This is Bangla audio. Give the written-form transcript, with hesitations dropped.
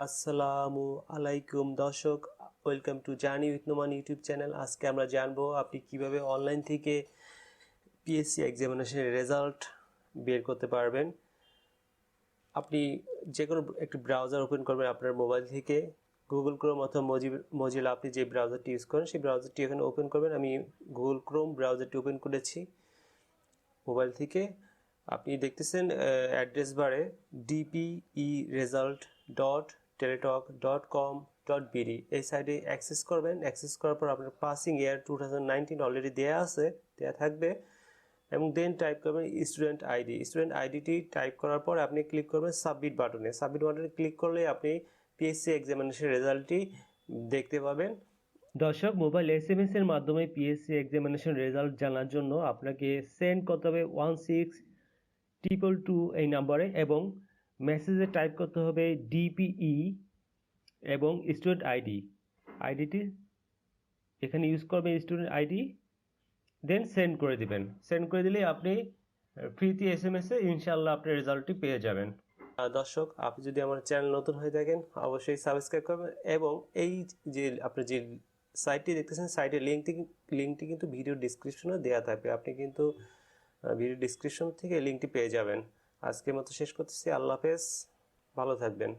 আসসালামু আলাইকুম দর্শক, welcome to journey with Noman YouTube channel. আজকে আমরা জানবো আপনি কিভাবে অনলাইন থেকে পিএসসি এক্সামিনেশনের রেজাল্ট বের করতে পারবেন। আপনি যে কোনো একটি ব্রাউজার ওপেন করবেন আপনার মোবাইল থেকে, গুগল ক্রোম অথবা মজিলা, আপনি যে ব্রাউজারটি ইউজ করেন সেই ব্রাউজারটি এখানে ওপেন করবেন। আমি গুগল ক্রোম ব্রাউজারটি ওপেন করেছি মোবাইল থেকে। আপনি দেখতেছেন অ্যাড্রেস বারে dperesult.teletalk.com.bd এই সাইডে অ্যাক্সেস করবেন। অ্যাক্সেস করার পর আপনার পাসিং ইয়ার 2019 অলরেডি দেওয়া থাকবে, এবং দেন টাইপ করবেন স্টুডেন্ট আইডি। স্টুডেন্ট আইডিটি টাইপ করার পর আপনি ক্লিক করবেন সাবমিট বাটনে। সাবমিট বাটনে ক্লিক করলে আপনি পিএসসি এক্সামিনেশন রেজাল্টটি দেখতে পাবেন। দর্শক, মোবাইল SMS এর মাধ্যমে পিএসসি এক্সামিনেশন রেজাল্ট জানার জন্য আপনাকে সেন্ড করতে হবে 16222 এই নাম্বারে, এবং মেসেজে টাইপ করতে হবে ডিপিই এবং স্টুডেন্ট আইডিটি এখানে ইউজ করবেন, স্টুডেন্ট আইডি, দেন সেন্ড করে দিবেন। সেন্ড করে দিলে আপনি ফ্রিতে SMS-এ ইনশাআল্লাহ আপনি রেজাল্টটি পেয়ে যাবেন। দর্শক, আপনি যদি আমার চ্যানেল নতুন হয়ে থাকেন অবশ্যই সাবস্ক্রাইব করবেন, এবং এই যে আপনি যে সাইটটি দেখতেছেন সাইটের লিঙ্কটি কিন্তু ভিডিও ডিসক্রিপশনে দেওয়া থাকবে। আপনি কিন্তু ভিডিও ডিসক্রিপশন থেকে লিঙ্কটি পেয়ে যাবেন। আজকের মতো শেষ করতেছি। আল্লাহ হাফেজ, ভালো থাকবেন।